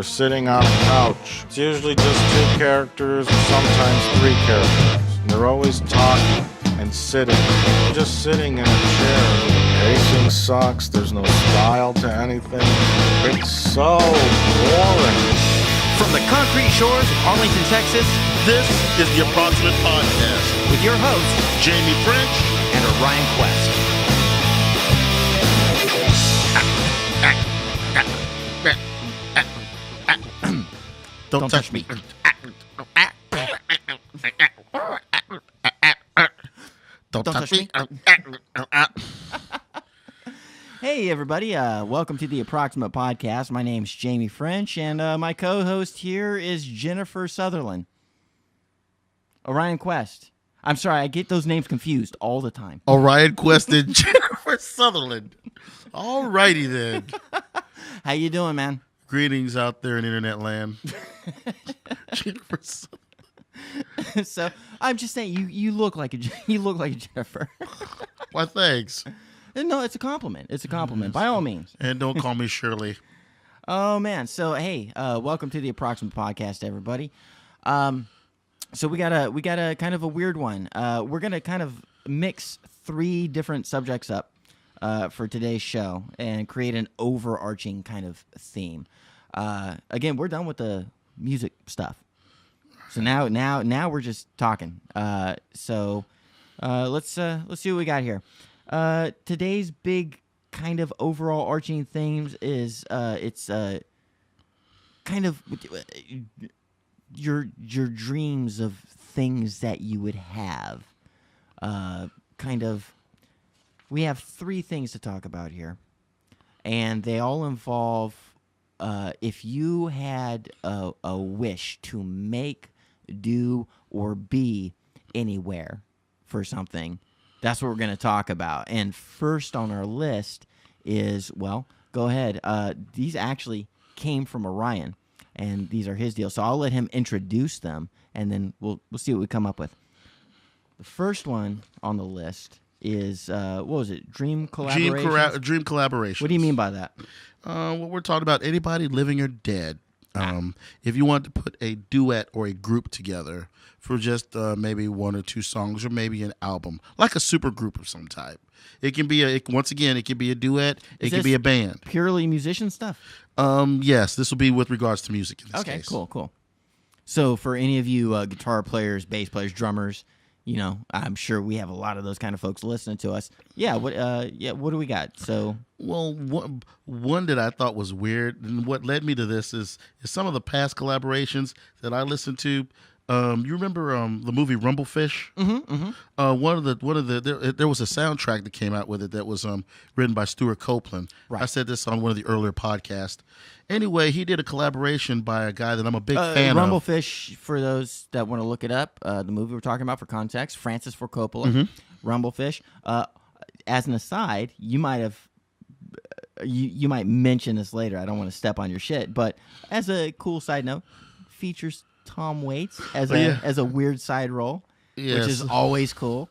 They're sitting on a couch. It's usually just two characters, or sometimes three characters. And they're always talking and sitting. They're just sitting in a chair. The pacing sucks. There's no style to anything. It's so boring. From the concrete shores of Arlington, Texas, This is the Approximate Podcast with your hosts, Jamie French and Orion Quest. Don't touch me. Don't touch me. Hey, everybody. Welcome to the Approximate Podcast. My name's Jamie French, and my co-host here is Jennifer Sutherland. Orion Quest. I'm sorry, I get those names confused all the time. Orion Quest and Jennifer Sutherland. All righty then. How you doing, man? Greetings out there in internet land. Jennifer Sutherland. So I'm just saying, you look like a Jennifer. Why, thanks. No, it's a compliment. It's a compliment, by all means. And don't call me Shirley. Oh man. So hey, welcome to the Approximate Podcast, everybody. So we got a kind of a weird one. We're gonna kind of mix three different subjects up for today's show and create an overarching kind of theme. Again, we're done with the music stuff. So now we're just talking. So let's see what we got here. Today's big kind of overall arching themes is it's kind of your dreams of things that you would have. Kind of, we have three things to talk about here, and they all involve if you had a wish to make, do, or be anywhere for something. That's what we're going to talk about. And first on our list is, well, go ahead. These actually came from Orion, and these are his deals. So I'll let him introduce them, and then we'll see what we come up with. The first one on the list is, what was it? Dream collaboration? Dream collaboration. What do you mean by that? What we're talking about, anybody living or dead. If you want to put a duet or a group together for just maybe one or two songs, or maybe an album, like a super group of some type. It can be it can be a duet. It can be a band. Purely musician stuff? Yes, this will be with regards to music in this case. Okay, cool. So for any of you guitar players, bass players, drummers, you know, I'm sure we have a lot of those kind of folks listening to us. Yeah, what do we got? So, well, one that I thought was weird, and what led me to this is some of the past collaborations that I listened to. You remember the movie Rumblefish? Mm-hmm. There was a soundtrack that came out with it that was written by Stuart Copeland. Right. I said this on one of the earlier podcasts. Anyway, he did a collaboration by a guy that I'm a big fan of. Rumblefish, for those that want to look it up, the movie we're talking about for context, Francis Ford Coppola, Mm-hmm. Rumblefish. As an aside, you might have. You might mention this later. I don't want to step on your shit, but as a cool side note, features Tom Waits as a weird side role, Yes. which is always cool.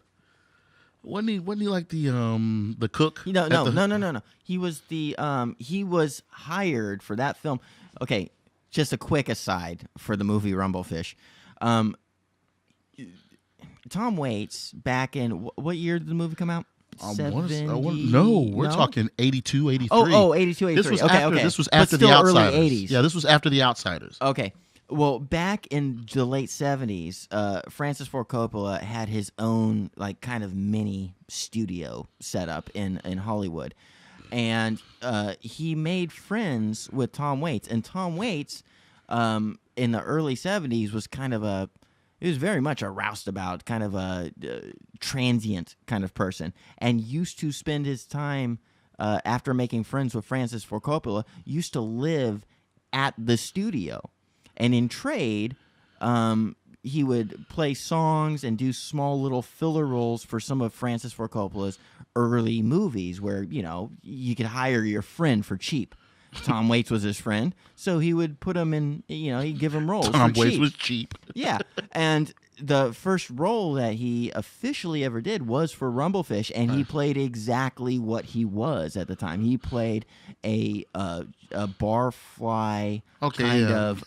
Wasn't he like the cook? No. He was hired for that film. Okay, just a quick aside for the movie Rumblefish. Tom Waits, back in what year did the movie come out? We're talking 82, 83. Oh, 82, 83. This was okay. after but The still Outsiders. Early 80s. Yeah, this was after The Outsiders. Okay. Well, back in the late 70s, Francis Ford Coppola had his own like kind of mini studio set up in Hollywood. And he made friends with Tom Waits. And Tom Waits, in the early 70s, was kind of he was very much a roustabout, kind of a transient kind of person, and used to spend his time, after making friends with Francis Ford Coppola, used to live at the studio. And in trade, he would play songs and do small little filler roles for some of Francis Ford Coppola's early movies where, you know, you could hire your friend for cheap. Tom Waits was his friend, so he would put him in. He'd give him roles. Tom for Waits cheap. was cheap. Yeah, and the first role that he officially ever did was for Rumblefish, and he played exactly what he was at the time. He played a barfly kind of.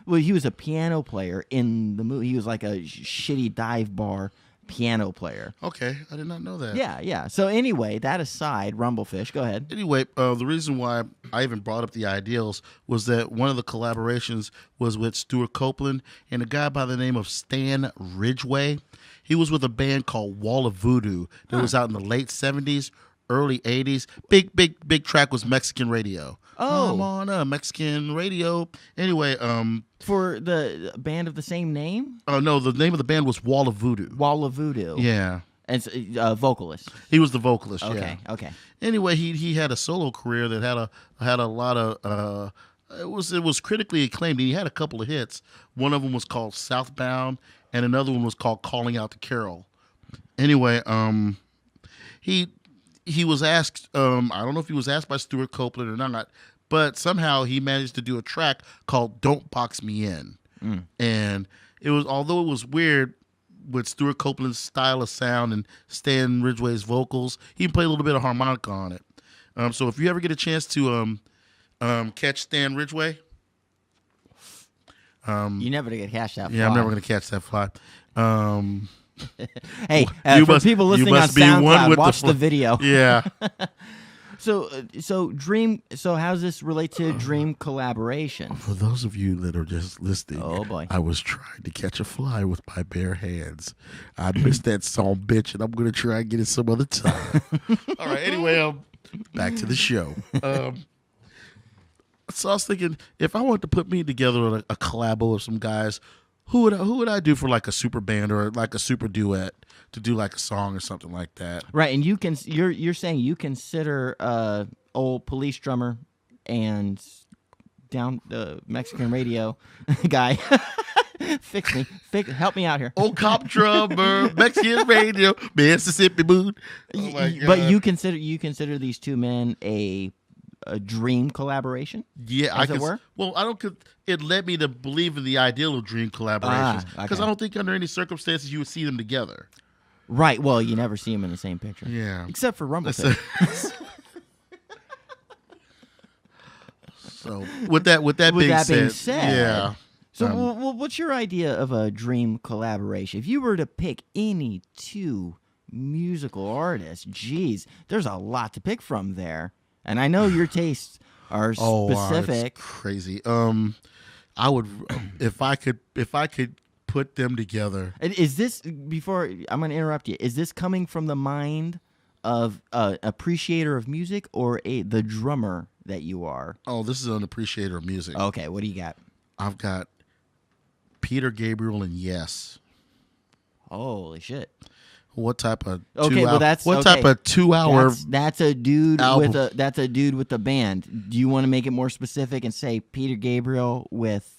Well, he was a piano player in the movie. He was like a shitty dive bar piano player. Okay, I did not know that. Yeah. So anyway, that aside, Rumblefish, go ahead. Anyway, the reason why I even brought up the Ideals was that one of the collaborations was with Stuart Copeland and a guy by the name of Stan Ridgway. He was with a band called Wall of Voodoo that was out in the late 70s, early 80s. Big track was Mexican Radio. Oh. I'm on a Mexican radio. Anyway, For the band of the same name, no, the name of the band was Wall of Voodoo. Wall of Voodoo. Yeah. And vocalist. He was the vocalist, Okay, yeah. okay. Anyway, he had a solo career that had a lot of it was critically acclaimed. He had a couple of hits. One of them was called Southbound, and another one was called Calling Out to Carol. Anyway, he was asked. I don't know if he was asked by Stuart Copeland or not, but somehow he managed to do a track called "Don't Box Me In," and it was, although it was weird with Stuart Copeland's style of sound and Stan Ridgway's vocals, he played a little bit of harmonica on it. So if you ever get a chance to catch Stan Ridgway, You never get cash that fly. yeah, I'm never going to catch that fly. Hey, You for must- people you listening on must be one SoundCloud, with the watch the, fl- video. Yeah. So Dream. So how's this relate to Dream collaboration? For those of you that are just listening, Oh, boy. I was trying to catch a fly with my bare hands. I missed that song, bitch, and I'm going to try and get it some other time. All right, anyway, back to the show. So I was thinking, if I wanted to put me together on a collabo of some guys, who would I do for like a super band or like a super duet to do like a song or something like that? Right, and you're saying you consider old Police drummer and down Mexican radio guy. Help me out here. Old cop drummer, Mexican radio, Mississippi mood. Oh my God. But you consider these two men a dream collaboration? Yeah, As it were? Well, I don't. It led me to believe in the ideal of dream collaborations because okay. I don't think under any circumstances you would see them together. Right. Well, you never see them in the same picture. Yeah. Except for Rumblefish. So with that being said, yeah. So, what's your idea of a dream collaboration? If you were to pick any two musical artists, geez, there's a lot to pick from there. And I know your tastes are specific. It's crazy. I would if I could put them together. And is this, before I'm going to interrupt you, is this coming from the mind of an appreciator of music or the drummer that you are? Oh, this is an appreciator of music. Okay, what do you got? I've got Peter Gabriel and Yes. Holy shit. What type of Okay, well that's what okay. type of 2-hour That's a dude album. with a band. Do you want to make it more specific and say Peter Gabriel with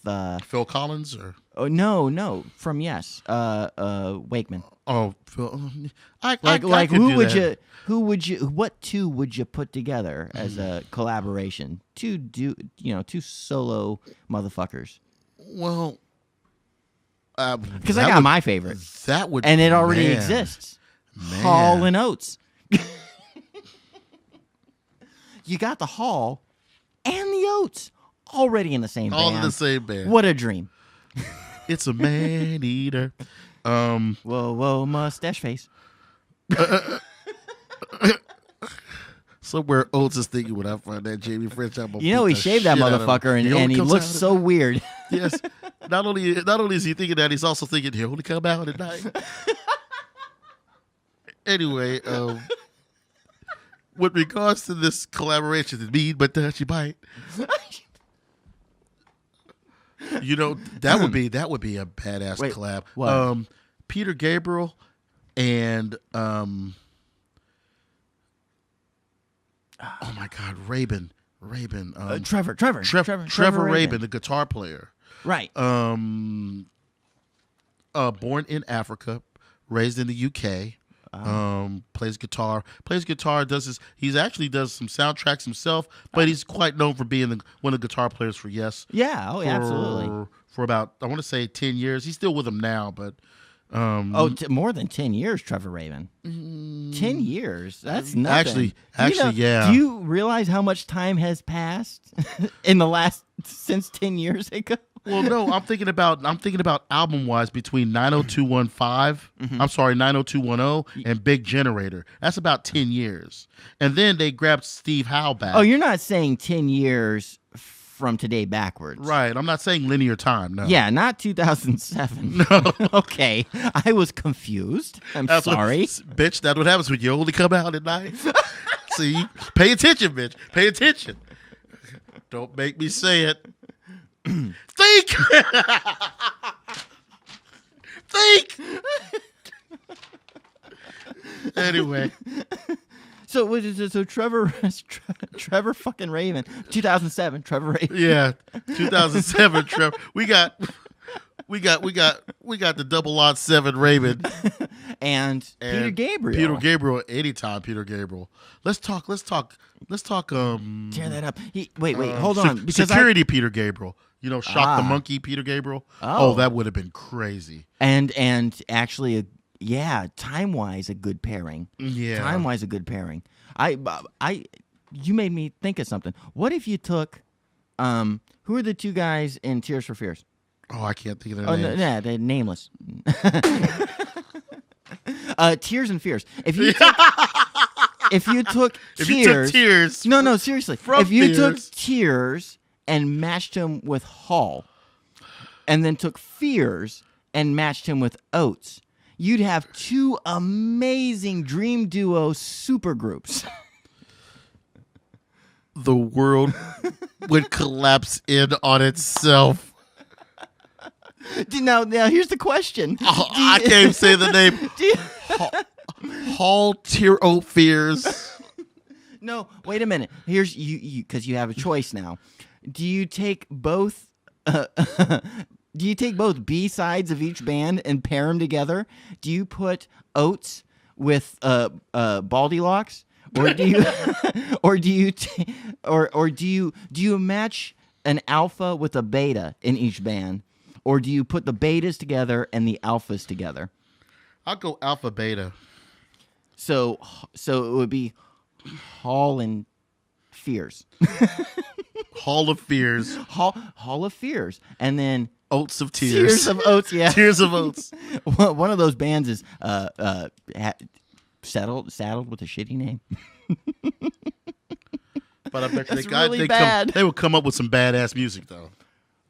Phil Collins or no, from Yes. Wakeman. oh Phil I Like could do that. what two would you put together as a collaboration? Two solo motherfuckers. Well, Because I got my favorite. That would, And it already man, exists. man. Hall and Oates. You got the Hall and the Oates already in the same All band. in the same band. What a dream. It's a man eater. Whoa, mustache face. Somewhere Oates is thinking when I find that Jamie French album. You know he shaved that motherfucker and he looks so weird. Yes. Not only is he thinking that, he's also thinking he'll only come out at night. Anyway, with regards to this collaboration, it's mean but touchy bite. You know, that would be a badass Wait, collab. what? Peter Gabriel and oh my God, Rabin. Trevor Rabin, the guitar player. Right. Born in Africa, raised in the UK. Plays guitar. He actually does some soundtracks himself, but he's quite known for being one of the guitar players for Yes. Yeah. Oh, yeah, absolutely. For about, I want to say 10 years. He's still with them now, but More than 10 years, Trevor Rabin. 10 years. That's nothing. Actually, yeah. Do you realize how much time has passed since 10 years ago? Well, no, I'm thinking about album wise between 90215, I'm sorry, 90210 and Big Generator. That's about 10 years. And then they grabbed Steve Howe back. Oh, you're not saying 10 years from today backwards. Right. I'm not saying linear time, no. Yeah, not 2007. No. Okay. I was confused. I'm sorry. Bitch, that's what happens when you only come out at night. See? Pay attention, bitch. Pay attention. Don't make me say it. Think! Think! Anyway. So Trevor fucking Raven, 2007, Trevor Raven. Yeah, 2007, Trevor. We got the double odd 7 Raven and Peter Gabriel. Peter Gabriel, anytime Peter Gabriel. Let's talk. Tear that up. Wait, hold on. Because security Peter Gabriel. You know, Shock the Monkey Peter Gabriel. Oh, that would have been crazy. And actually, time-wise, a good pairing. Yeah. Time-wise, a good pairing. You made me think of something. What if you took, who are the two guys in Tears for Fears? Oh, I can't think of their names. Yeah, they're nameless. Tears and Fears. If you took Tears, no, seriously. If you took Tears and matched him with Hall, and then took Fears and matched him with Oates, you'd have two amazing dream duo supergroups. The world would collapse in on itself. Now here's the question. I can't even say the name. Hall Tear Fears. No, wait a minute. Here's you because you have a choice now. Do you take both? Do you take both B sides of each band and pair them together? Do you put Oates with Baldylocks, or do you match an alpha with a beta in each band, or do you put the betas together and the alphas together? I'll go alpha beta. So it would be Hall and Fears. Hall of Fears. Hall of Fears, and then Oates of Tears. Tears of Oates, yeah. Tears of Oates. One of those bands is saddled with a shitty name. But I bet That's really bad. They would come up with some badass music, though.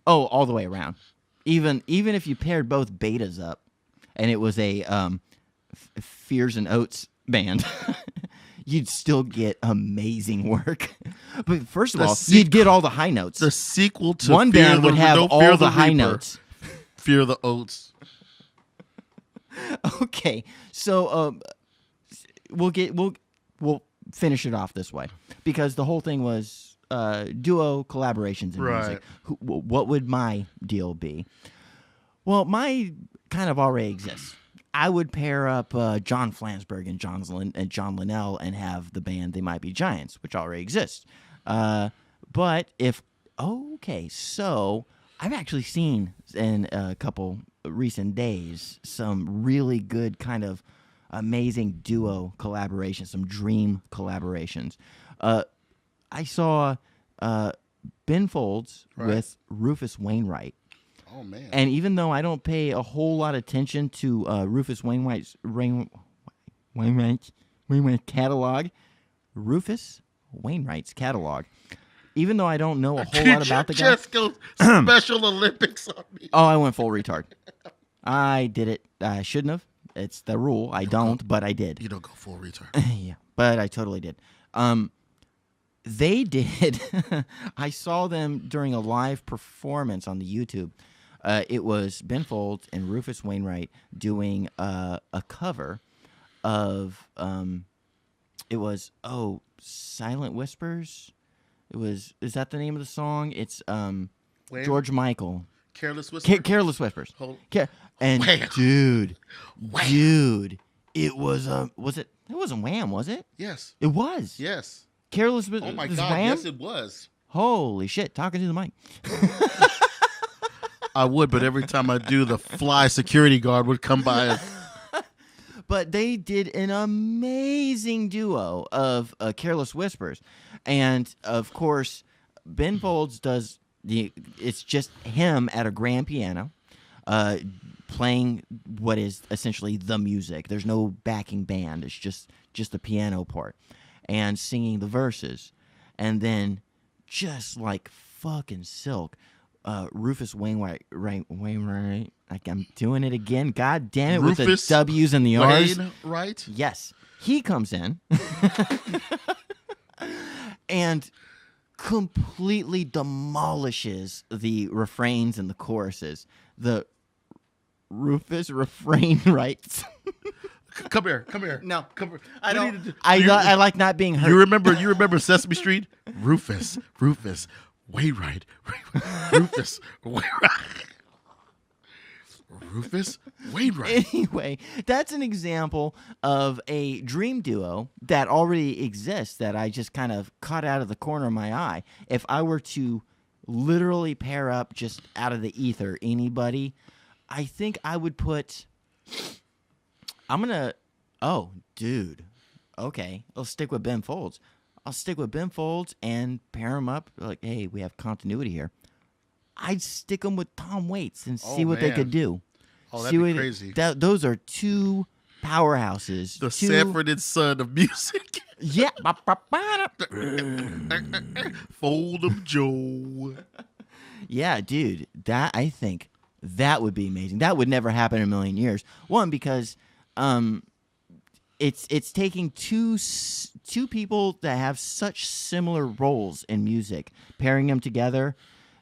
Oh, all the way around. Even if you paired both betas up, and it was a Fears and Oates band, you'd still get amazing work. But first of all, you'd get all the high notes. The sequel to one Fear band would have all the high notes. Fear the Oates. Okay, so we'll finish it off this way because the whole thing was duo collaborations in music. What would my deal be? Well, my kind of already exists. I would pair up John Flansburgh and John Linnell and have the band They Might Be Giants, which already exists. But so I've actually seen in a couple recent days some really good kind of amazing duo collaborations, some dream collaborations. I saw Ben Folds with Rufus Wainwright. Oh, man. And even though I don't pay a whole lot of attention to Rufus Wainwright's catalog, Rufus Wainwright's catalog, even though I don't know a whole lot about the guy. Just go Special Olympics on me. Oh, I went full retard. I did it. I shouldn't have. It's the rule. I don't, but I did. You don't go full retard. Yeah, but I totally did. They did. I saw them during a live performance on the YouTube. It was Ben Folds and Rufus Wainwright doing a cover of it was Silent Whispers. Is that the name of the song? It's George Michael. Careless Whispers. Careless Whispers. Hold. And Wham. dude, It was it? It wasn't Wham, was it? Yes. It was. Yes. Careless. Oh my was God! Wham? Yes, it was. Holy shit! Talking to the mic. I would, but every time I do, the fly security guard would come by. And, But they did an amazing duo of Careless Whispers. And, of course, Ben Folds does it's just him at a grand piano playing what is essentially the music. There's no backing band. It's just the piano part and singing the verses. And then just like fucking silk, Rufus Wainwright, I'm doing it again. God damn it, with Rufus the W's and the R's. right? Yes. He comes in and completely demolishes the refrains and the choruses. The Rufus refrain rights. Come here. No. Come here. I We don't. need to do- I like not being hurt. You remember Sesame Street? Rufus, Wainwright, Rufus, Wainwright. Rufus Wainwright. Anyway, that's an example of a dream duo that already exists that I just kind of caught out of the corner of my eye. If I were to literally pair up just out of the ether anybody, I think I would put. Oh, dude. Okay, I'll stick with Ben Folds. I'll stick with Ben Folds and pair them up. Like, hey, we have continuity here. I'd stick them with Tom Waits and see what they man. could do. Oh, that'd be crazy. Those are two powerhouses. The two, Sanford and Son of music. Yeah. Fold'em Joe. Yeah, dude. I think that would be amazing. That would never happen in a million years. One, because it's taking two people that have such similar roles in music, pairing them together.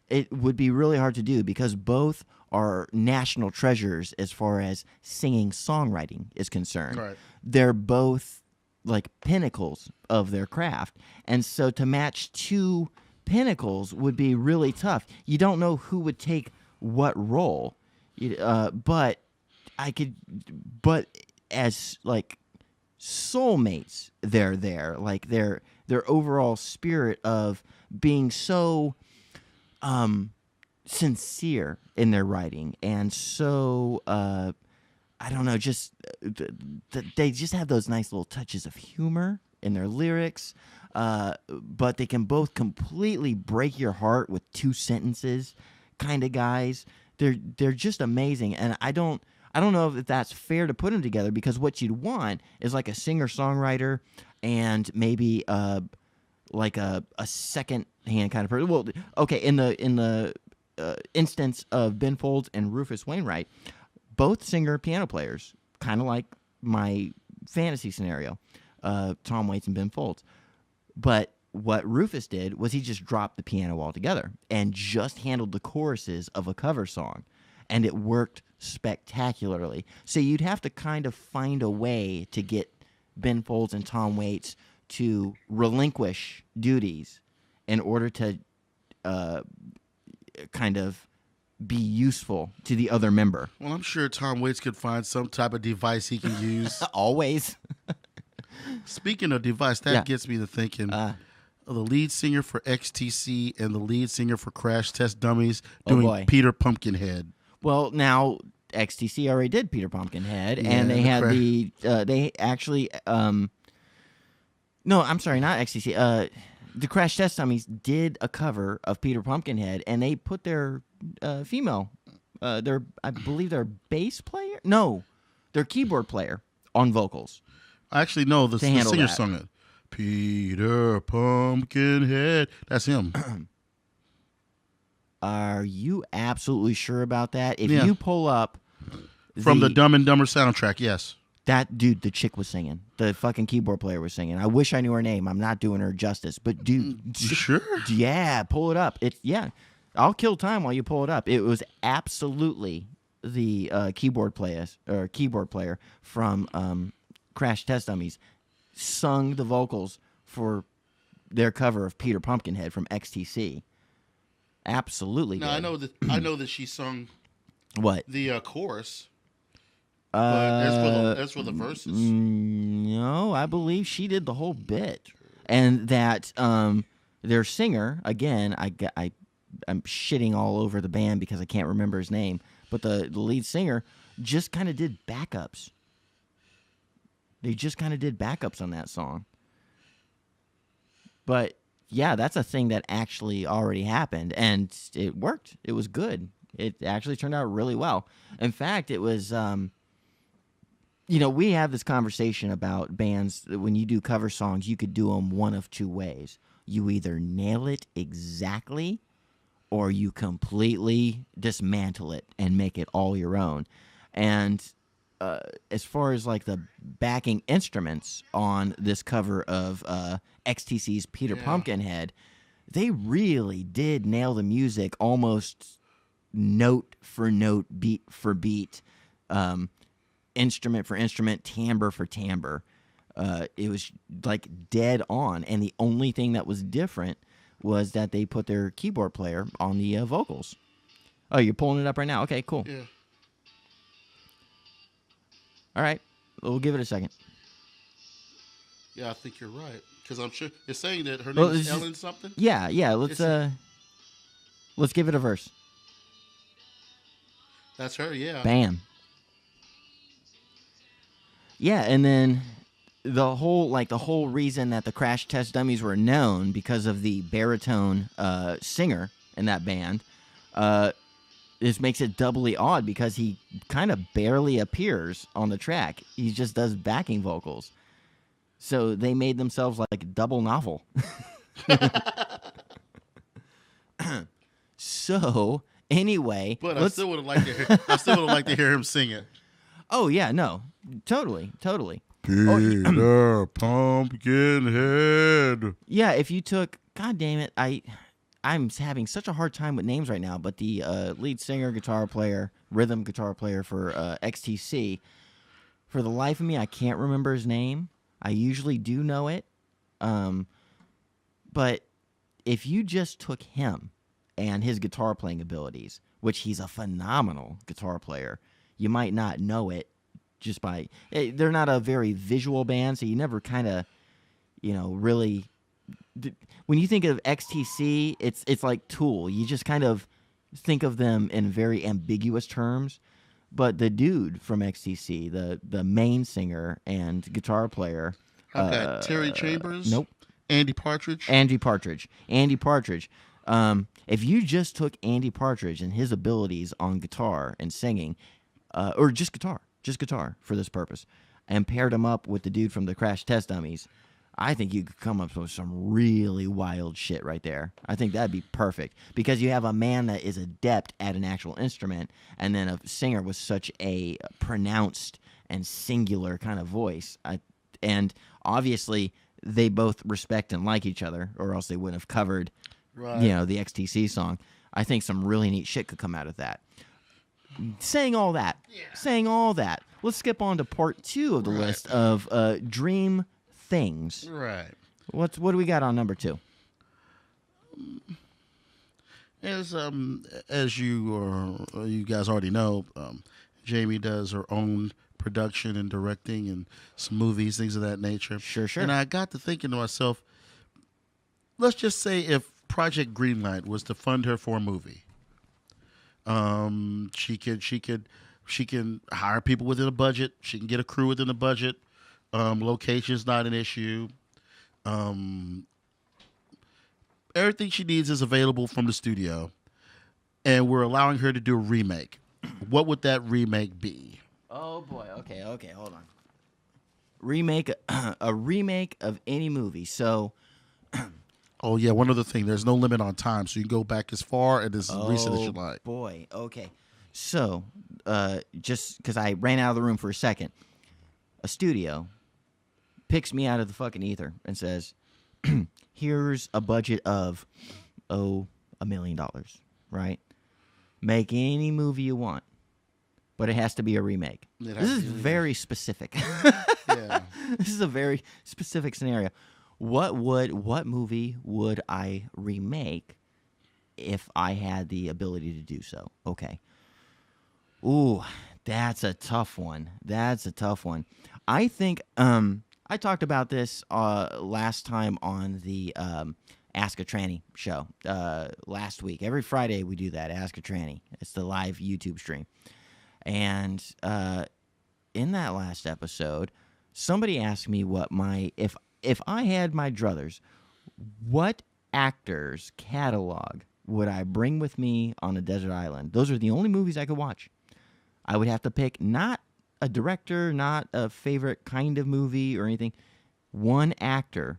It would be really hard to do because both are national treasures as far as singing songwriting is concerned. Right. They're both like pinnacles of their craft. And so to match two pinnacles would be really tough. You don't know who would take what role. But as like soulmates, they're there. Like their overall spirit of being so sincere in their writing and so I don't know, just they just have those nice little touches of humor in their lyrics, but they can both completely break your heart with two sentences kind of guys. They're just amazing, and I don't know if that's fair to put them together because what you'd want is like a singer-songwriter and maybe like a second-hand kind of person. Well, okay, in the instance of Ben Folds and Rufus Wainwright, both singer-piano players, kind of like my fantasy scenario, Tom Waits and Ben Folds. But what Rufus did was he just dropped the piano altogether and just handled the choruses of a cover song, and it worked spectacularly. So you'd have to kind of find a way to get Ben Folds and Tom Waits to relinquish duties in order to kind of be useful to the other member. Well, I'm sure Tom Waits could find some type of device he can use. Always. Speaking of device, that Yeah. gets me to thinking. The lead singer for XTC and the lead singer for Crash Test Dummies doing boy. Peter Pumpkinhead. Well, now XTC already did Peter Pumpkinhead, Yeah, and they the had cra- they actually no, I'm sorry, not XTC. The Crash Test Dummies did a cover of Peter Pumpkinhead, and they put their female, I believe their bass player, no, their keyboard player on vocals. Actually, no, the handle singer that. sung it. Peter Pumpkinhead. That's him. Are you absolutely sure about that? If Yeah. you pull up From the Dumb and Dumber soundtrack, yes. that dude, the chick was singing. The fucking keyboard player was singing. I wish I knew her name. I'm not doing her justice. But dude, Sure. yeah, pull it up. I'll kill time while you pull it up. It was absolutely the keyboard player from Crash Test Dummies sung the vocals for their cover of Peter Pumpkinhead from XTC. Absolutely. No, good. I know that she sung What? the chorus. But as for the verses, No, I believe she did the whole bit, and that their singer again. I'm shitting all over the band because I can't remember his name, but the lead singer just kind of did backups. They just kind of did backups on that song. But yeah, that's a thing that actually already happened, and it worked. It was good. It actually turned out really well. In fact, it was. We have this conversation about bands that when you do cover songs, you could do them one of two ways. You either nail it exactly, or you completely dismantle it and make it all your own. And as far as like the backing instruments on this cover of XTC's Peter Pumpkinhead, they really did nail the music almost note for note, beat for beat, instrument for instrument, timbre for timbre. It was like dead on, and the only thing that was different was that they put their keyboard player on the vocals. Oh, you're pulling it up right now? Okay, cool. yeah. All right, we'll give it a second. Yeah, I think you're right. Because I'm sure you're saying that her Well, name it's is just- Ellen something. Yeah. Let's give it a verse. That's her. Yeah. Bam. Yeah, and then the whole reason that the Crash Test Dummies were known because of the baritone singer in that band. This makes it doubly odd because he kind of barely appears on the track. He just does backing vocals. So they made themselves like a double novel. So anyway, But I still would have liked to hear. I still would have liked to hear him sing it. Oh yeah, no, totally. Peter Pumpkinhead. Yeah, if you took, God damn it, I'm having such a hard time with names right now. But the lead singer, guitar player, rhythm guitar player for XTC, for the life of me, I can't remember his name. I usually do know it, but if you just took him and his guitar playing abilities, which he's a phenomenal guitar player, you might not know it just by. They're not a very visual band, so you never kind of, really. When you think of XTC, it's like Tool. You just kind of think of them in very ambiguous terms. But the dude from XTC, the main singer and guitar player, Okay, Terry Chambers. nope, Andy Partridge. Andy Partridge. If you just took Andy Partridge and his abilities on guitar and singing, or just guitar for this purpose, and paired him up with the dude from the Crash Test Dummies, I think you could come up with some really wild shit right there. I think that'd be perfect because you have a man that is adept at an actual instrument and then a singer with such a pronounced and singular kind of voice. And obviously they both respect and like each other, or else they wouldn't have covered, Right. the XTC song. I think some really neat shit could come out of that. Saying all that, let's skip on to part 2 of the list of dream things. Right. What do we got on number 2? As you guys already know, Jamie does her own production and directing and some movies, things of that nature. Sure. And I got to thinking to myself, let's just say if Project Greenlight was to fund her for a movie, she can hire people within a budget. She can get a crew within a budget. Location's not an issue. Everything she needs is available from the studio, and we're allowing her to do a remake. What would that remake be? Oh boy. Okay, hold on. A remake of any movie. So, Oh yeah, one other thing. There's no limit on time, so you can go back as far and as recent as you like. Boy. Okay. So, just because I ran out of the room for a second, a studio picks me out of the fucking ether and says, here's a budget of, $1 million, right? Make any movie you want, but it has to be a remake. It has This to is be a remake. very specific. Yeah. This is a very specific scenario. What movie would I remake if I had the ability to do so? Okay. Ooh, That's a tough one. I think I talked about this last time on the Ask a Tranny show last week. Every Friday we do that, Ask a Tranny. It's the live YouTube stream. And in that last episode, somebody asked me what if I had my druthers, what actors' catalog would I bring with me on a desert island? Those are the only movies I could watch. I would have to pick not a director, not a favorite kind of movie or anything. One actor,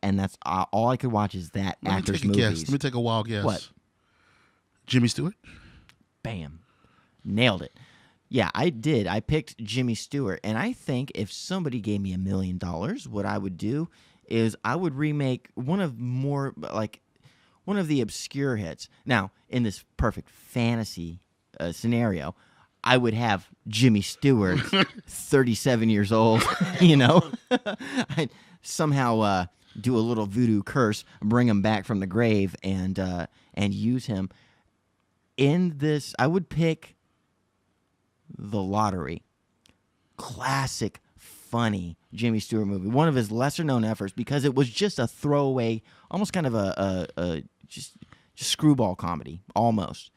and that's all I could watch is that actor's movies. Let me take a wild guess. What? Jimmy Stewart? Bam. Nailed it. Yeah, I did. I picked Jimmy Stewart, and I think if somebody gave me $1 million, what I would do is I would remake one of the obscure hits. Now, in this perfect fantasy scenario, I would have Jimmy Stewart, 37 years old, I'd somehow do a little voodoo curse, bring him back from the grave, and use him. In this, I would pick The Lottery. Classic, funny Jimmy Stewart movie. One of his lesser-known efforts because it was just a throwaway, almost kind of a just screwball comedy, almost.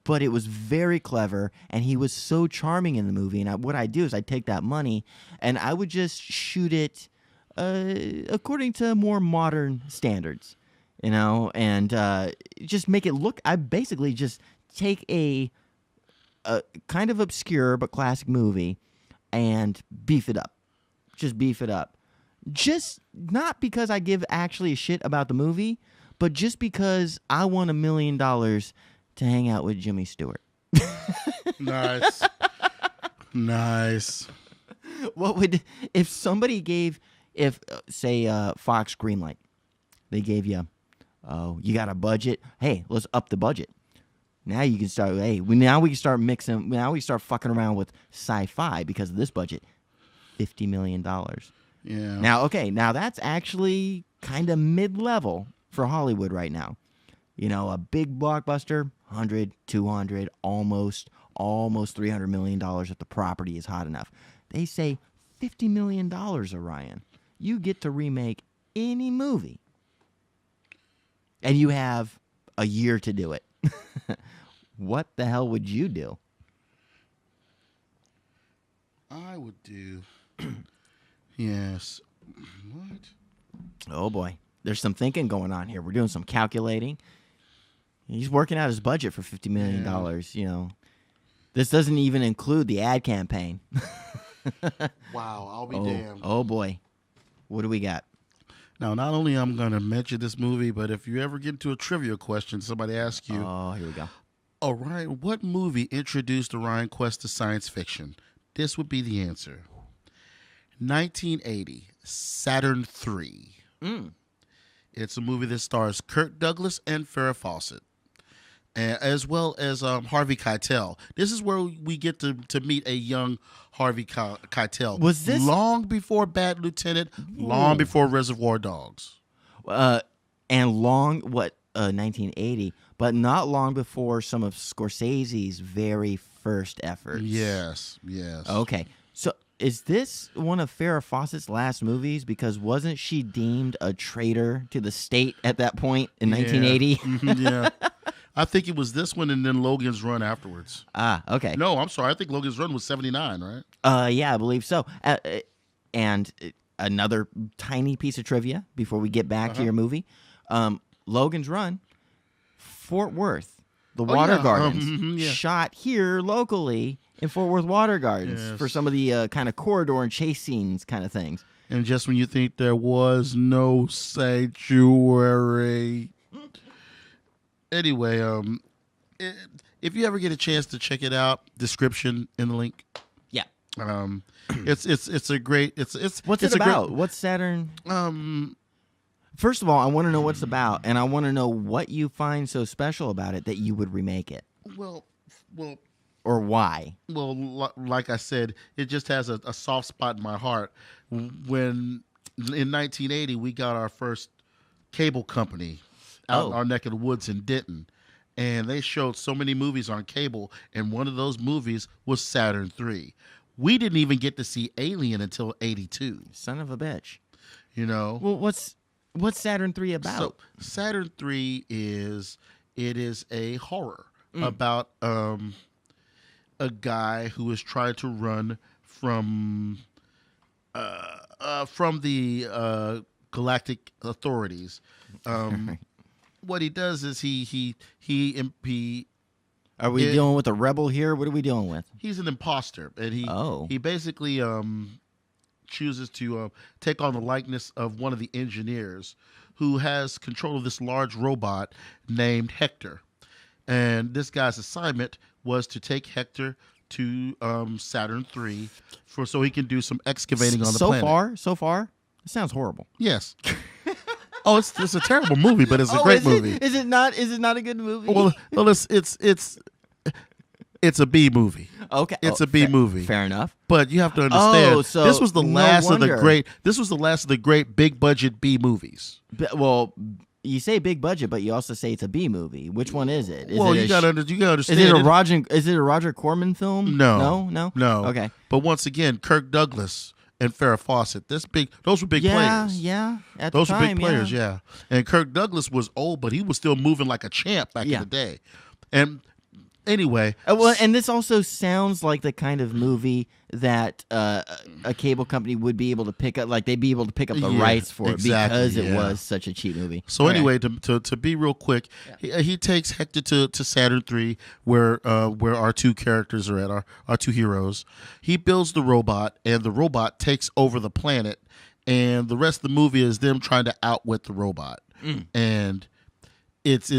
But it was very clever, and he was so charming in the movie. And what I'd do is I'd take that money, and I would just shoot it according to more modern standards, and just make it look. I basically just take a kind of obscure but classic movie and beef it up. Just beef it up. Just not because I give actually a shit about the movie, but just because I want $1 million to hang out with Jimmy Stewart. Nice. Nice. What would, if somebody gave, say, Fox Greenlight, they gave you, you got a budget? Hey, let's up the budget. Now you can start, now we can start mixing, now we start fucking around with sci-fi because of this budget. $50 million. Yeah. Now that's actually kind of mid-level for Hollywood right now. A big blockbuster, 100, 200, almost $300 million if the property is hot enough. They say $50 million, Orion. You get to remake any movie. And you have a year to do it. What the hell would you do? I would do... Yes. What? Oh, boy. There's some thinking going on here. We're doing some calculating. He's working out his budget for $50 million, This doesn't even include the ad campaign. Wow, I'll be damned. Oh, boy. What do we got? Now, not only I'm going to mention this movie, but if you ever get into a trivia question, somebody asks you, Oh, here we go. Orion, what movie introduced Orion Quest to science fiction? This would be the answer. 1980, Saturn III. It's a movie that stars Kirk Douglas and Farrah Fawcett, as well as Harvey Keitel. This is where we get to meet a young Harvey Keitel. Was this long before Bad Lieutenant? Long before Reservoir Dogs? And long 1980, but not long before some of Scorsese's very first efforts. Yes. Okay, so is this one of Farrah Fawcett's last movies? Because wasn't she deemed a traitor to the state at that point in 1980? Yeah. I think it was this one and then Logan's Run afterwards. Okay. No, I'm sorry. I think Logan's Run was 79, right? Yeah, I believe so. And another tiny piece of trivia before we get back to your movie. Logan's Run, Fort Worth, the Water Gardens, shot here locally in Fort Worth Water Gardens for some of the kind of corridor and chase scenes kind of things. And just when you think there was no sanctuary. Anyway, if you ever get a chance to check it out, description in the link. Yeah. It's a great What's it about? What's Saturn? First of all, I want to know what's about, and I want to know what you find so special about it that you would remake it. Well, or why? Well, like I said, it just has a soft spot in my heart. When in 1980 we got our first cable company out in our neck of the woods in Denton, and they showed so many movies on cable, and one of those movies was Saturn III. We didn't even get to see Alien until 82. Son of a bitch. You know, Well, what's Saturn III about? so Saturn III is a horror about a guy who is trying to run from the galactic authorities. What he does is he Are we dealing with a rebel here? What are we dealing with? he's an imposter, and Oh. he basically chooses to take on the likeness of one of the engineers who has control of this large robot named Hector. And this guy's assignment was to take Hector to Saturn III so he can do some excavating on the planet. So far, it sounds horrible. Yes. Oh, it's a terrible movie, but it's a great movie. Is it not? Is it not a good movie? Well, it's a B movie. okay, It's a B movie. Fair enough. But you have to understand, Oh, so this was the no last of the wonder. great. This was the last of the great big budget B movies. Well, you say big budget, but you also say it's a B movie. Which one is it? Is Well, it you gotta understand. Is it a Roger? Is it a Roger Corman film? No. no. Okay. But once again, Kirk Douglas and Farrah Fawcett. Those were big players. Yeah. At Those the were time, big players, yeah. And Kirk Douglas was old, but he was still moving like a champ back in Yeah. the day. And anyway, Well, and this also sounds like the kind of movie that a cable company would be able to pick up. Like they'd be able to pick up the Yeah, rights for exactly, it because it yeah. was such a cheap movie. so Okay. anyway, to be real quick, he takes Hector to Saturn III, where our two characters are at, our two heroes. He builds the robot, and the robot takes over the planet, and the rest of the movie is them trying to outwit the robot. And it's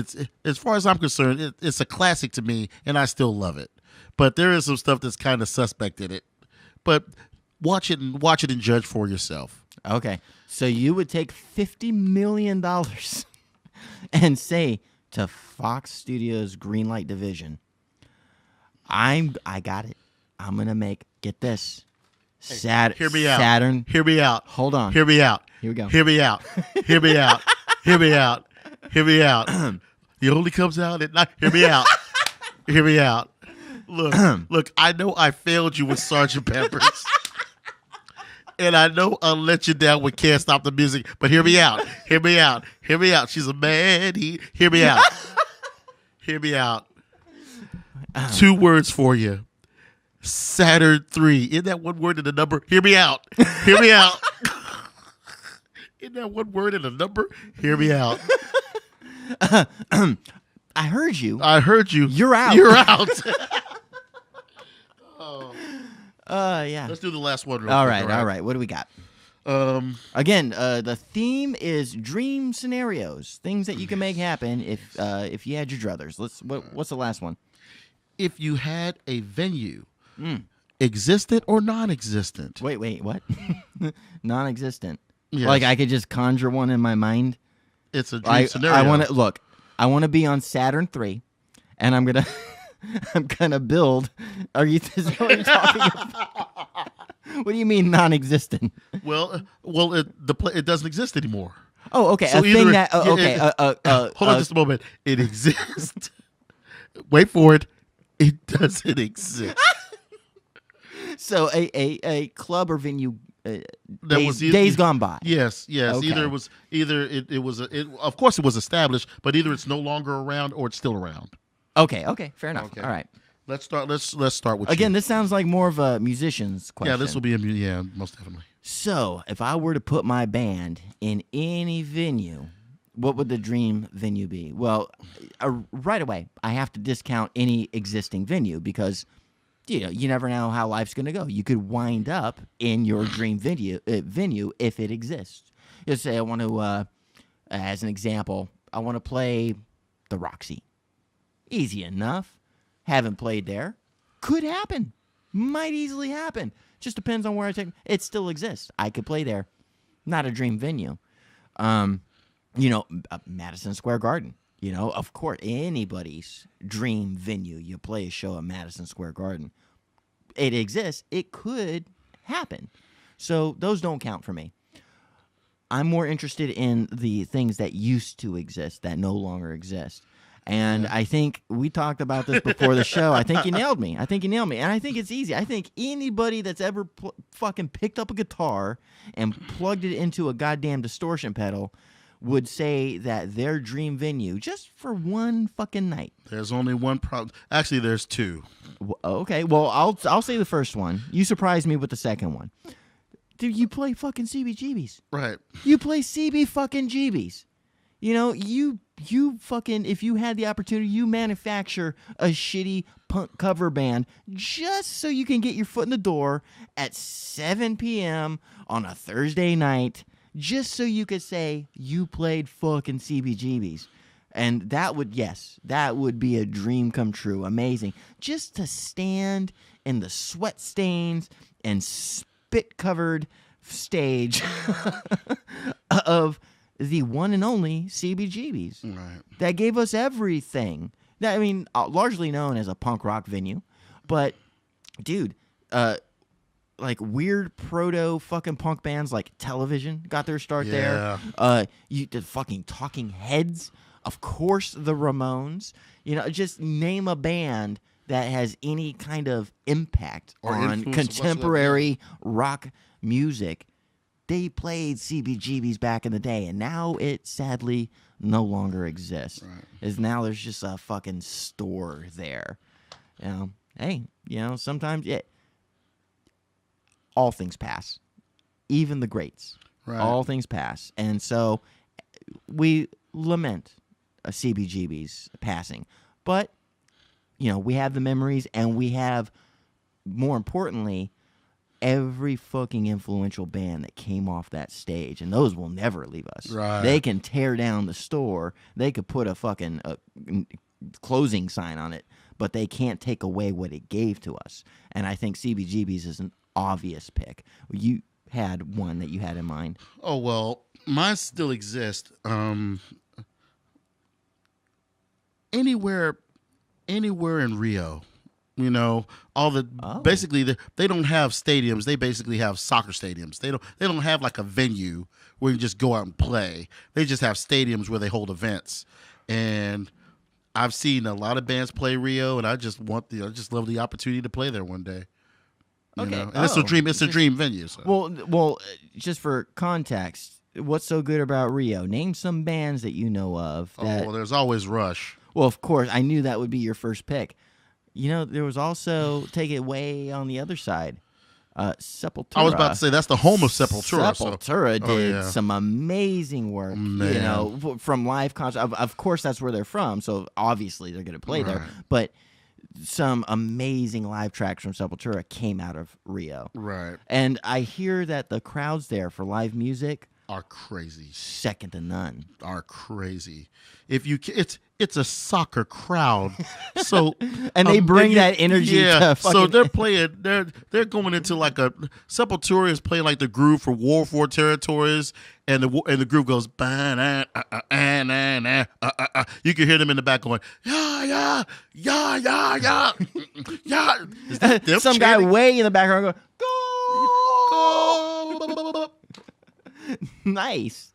as far as I'm concerned, it's a classic to me, and I still love it. But there is some stuff that's kind of suspect in it. But watch it and judge for yourself. Okay, so you would take $50 million and say to Fox Studios Greenlight division, I got it. I'm gonna get this. Hear me out. Saturn. Hear me out. Hold on. Hear me out. Here we go. Hear me out. Hear me out. Hear me out. Hear me out. He only comes out at night. Hear me out. Hear me out. Look, I know I failed you with Sgt. Pepper's. And I know I'll let you down with Can't Stop the Music, but hear me out. Hear me out. Hear me out. She's a man. Hear me out. Hear me out. 2 words for you. Saturn III. Isn't that one word in a number? Hear me out. Hear me out. Isn't that one word in a number? Hear me out. I heard you. I heard you. You're out. You're out. Yeah. Let's do the last one real All quick. right. What do we got? Again, the theme is dream scenarios, things that you can make happen if you had your druthers. What's the last one? If you had a venue, existent or non-existent? Wait, what? Non-existent. Yes. Like I could just conjure one in my mind. It's a dream scenario. I want to look. I want to be on Saturn III, and I'm gonna I'm gonna build. Is that what you're talking about? What do you mean non-existent? Well, it doesn't exist anymore. Oh, okay. So a thing either- that. Okay. Hold on just a moment. It exists. Wait for it. It doesn't exist. So a club or venue. Was either- Days gone by. Yes. Okay. Of course it was established, but either it's no longer around or it's still around. Okay. Fair enough. Okay. All right. Let's start with Again, you. this sounds like more of a musician's question. Yeah, this will be most definitely. So, if I were to put my band in any venue, what would the dream venue be? Well, right away, I have to discount any existing venue because you never know how life's going to go. You could wind up in your dream venue if it exists. Just say I want to, as an example, I want to play the Roxy. Easy enough. Haven't played there. Could happen. Might easily happen. Just depends on where I take. It still exists. I could play there. Not a dream venue. Madison Square Garden. Of course, anybody's dream venue. You play a show at Madison Square Garden. It exists. It could happen. So those don't count for me. I'm more interested in the things that used to exist that no longer exist. And I think we talked about this before the show. I think you nailed me. And I think it's easy. I think anybody that's ever fucking picked up a guitar and plugged it into a goddamn distortion pedal would say that their dream venue, just for one fucking night. There's only one problem. Actually, there's two. Okay, well, I'll say the first one. You surprised me with the second one. Dude, you play fucking CBGBs. Right. You play CB fucking GBs. You know, you fucking, if you had the opportunity, you manufacture a shitty punk cover band just so you can get your foot in the door at 7 p.m. on a Thursday night, just so you could say you played fucking CBGBs. And that would be a dream come true. Amazing. Just to stand in the sweat stains and spit-covered stage of the one and only CBGBs. Right. That gave us everything. That, I mean, largely known as a punk rock venue. But, dude, like weird proto fucking punk bands like Television got their start there. The fucking Talking Heads. Of course, the Ramones. You know, just name a band that has any kind of impact Or on influence contemporary rock music. They played CBGBs back in the day, and now it sadly no longer exists. Right. Is now there's just a fucking store there. You know, hey, you know, sometimes all things pass, even the greats. Right. All things pass, and so we lament a CBGB's passing, but you know, we have the memories, and we have, more importantly, every fucking influential band that came off that stage, and those will never leave us. Right. They can tear down the store, they could put a fucking closing sign on it, but they can't take away what it gave to us. And I think CBGB's is an obvious pick. You had one that you had in mind. Oh, well, mine still exists. Anywhere in Rio, you know, basically they don't have stadiums. They basically have soccer stadiums. They don't have like a venue where you just go out and play. They just have stadiums where they hold events. And I've seen a lot of bands play Rio, and I just love the opportunity to play there one day. You know? And it's a dream. It's a dream venue. So. Well, just for context, what's so good about Rio? Name some bands that you know of. Well, there's always Rush. Well, of course, I knew that would be your first pick. You know, there was also, take it way on the other side, Sepultura. I was about to say that's the home of Sepultura. Sepultura did some amazing work. Man. You know, from live concerts. Of course, that's where they're from, so obviously they're going to play there. But some amazing live tracks from Sepultura came out of Rio. Right. And I hear that the crowds there for live music are crazy. Second to none. Are crazy. It's a soccer crowd. So and they bring that energy to fucking... So they're playing they're going into like a Sepultura is playing like the groove for War for Territories, and the groove goes you can hear them in the back going yeah. Is that them some chanting? guy way in the background going Go! Nice.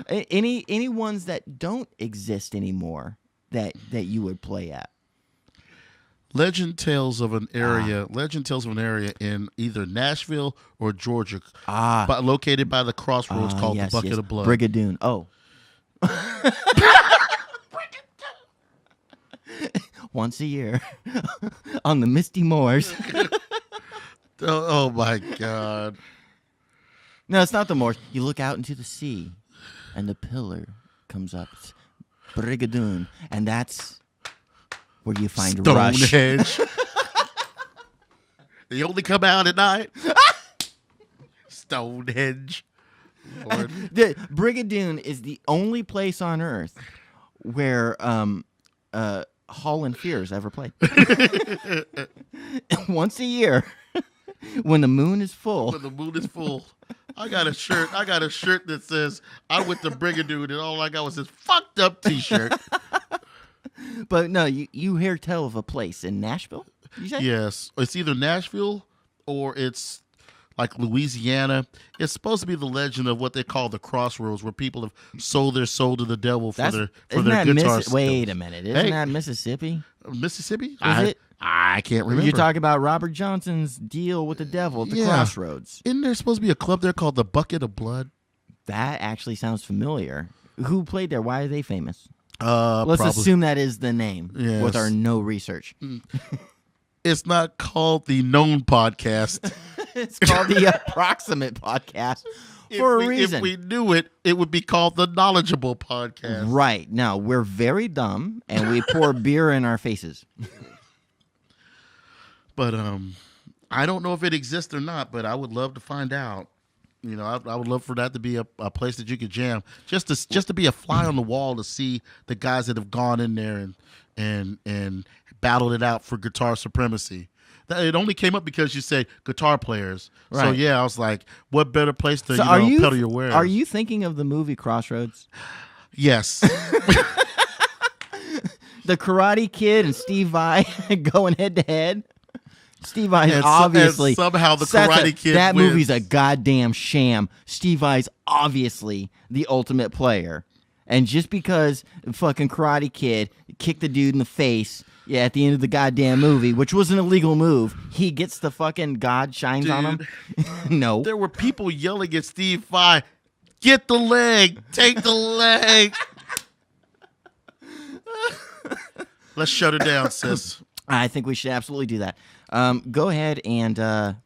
Any ones that don't exist anymore that you would play at? Legend tells of an area in either Nashville or Georgia, located by the crossroads called the Bucket of Blood. Brigadoon. Oh. Once a year on the misty moors. Oh my God. No, it's not the moors. You look out into the sea, and the pillar comes up. It's Brigadoon, and that's where you find Rush. Stonehenge. They only come out at night. Stonehenge. Lord. The Brigadoon is the only place on Earth where Hall and Fears ever played. Once a year, when the moon is full. When the moon is full. I got a shirt that says I went to Brigadoon, and all I got was this fucked up T-shirt. But no, you hear tell of a place in Nashville? You say? Yes, it's either Nashville or it's like Louisiana. It's supposed to be the legend of what they call the crossroads, where people have sold their soul to the devil for their guitar. Wait a minute, isn't Hey. that Mississippi? Mississippi? Is it? I can't remember. You talk about Robert Johnson's deal with the devil at the Yeah. crossroads. Isn't there supposed to be a club there called the Bucket of Blood? That actually sounds familiar. Who played there? Why are they famous? Let's Let's assume that is the name Yes. with our no research. It's not called the Known Podcast. It's called the Approximate Podcast for a reason. If we knew it, it would be called the Knowledgeable Podcast. Right. Now, we're very dumb and we pour beer in our faces. But I don't know if it exists or not, but I would love to find out. You know, I would love for that to be a place that you could jam, just to be a fly on the wall to see the guys that have gone in there and battled it out for guitar supremacy. It only came up because you said guitar players. So Right. yeah, I was like, what better place to So peddle your wares? are you thinking of the movie Crossroads? Yes. The Karate Kid and Steve Vai going head to head? Steve Vai And obviously somehow the that's Karate Kid that wins. movie's a goddamn sham. Steve Vai's obviously the ultimate player. And just because fucking Karate Kid kicked the dude in the face at the end of the goddamn movie, which was an illegal move, he gets the fucking God shines on him? No. There were people yelling at Steve Vai, get the leg, take the leg. Let's shut her down, sis. I think we should absolutely do that. Go ahead and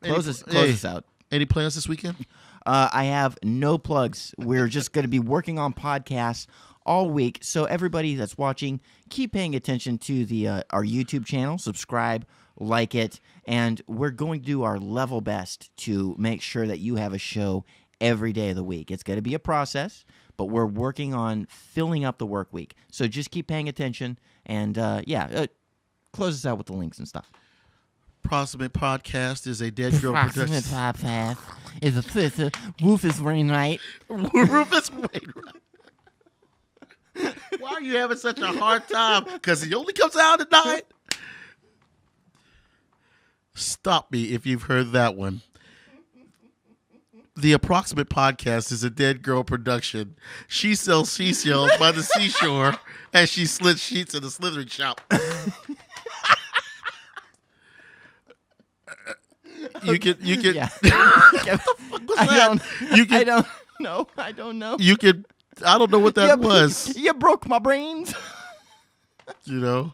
close us out. Any plans this weekend? I have no plugs. We're just going to be working on podcasts all week. So everybody that's watching, keep paying attention to the our YouTube channel. Subscribe, like it, and we're going to do our level best to make sure that you have a show every day of the week. It's going to be a process, but we're working on filling up the work week. So just keep paying attention, and close us out with the links and stuff. Approximate Podcast is a Dead Girl production. Podcast is a sister. Rufus Wainwright. Rufus Wainwright. Why are you having such a hard time? Because he only comes out at night. Stop me if you've heard that one. The Approximate Podcast is a Dead Girl production. She sells seashells by the seashore as she slits sheets in the slithering shop. You can Yeah. I don't know. you could I don't know what that was. You broke my brains. You know,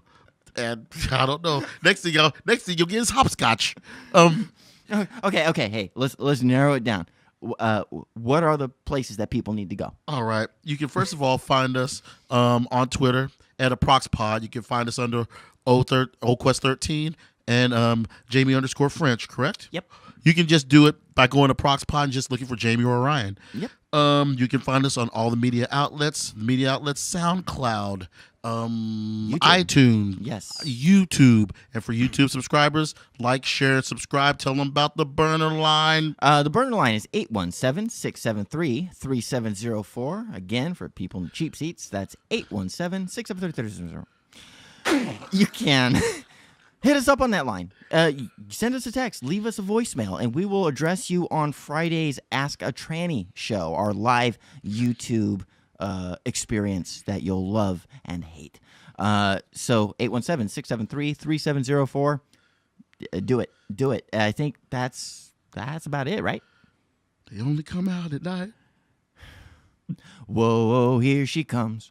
and I don't know. Next thing you'll get is hopscotch. Okay. Hey, let's narrow it down. What are the places that people need to go? All right, you can first of all find us on Twitter at ApproxPod. You can find us under OQuest13 and Jamie _French. Correct? Yep. You can just do it by going to ProxPod and just looking for Jamie or Ryan. Yep. You can find us on all the media outlets. SoundCloud, iTunes, Yes. YouTube. And for YouTube subscribers, like, share, and subscribe. Tell them about the burner line. The burner line is 817-673-3704. Again, for people in the cheap seats, that's 817-673-3704. You can hit us up on that line. Send us a text. Leave us a voicemail, and we will address you on Friday's Ask a Tranny show, our live YouTube experience that you'll love and hate. So 817-673-3704. Do it. I think that's about it, right? They only come out at night. Whoa, here she comes.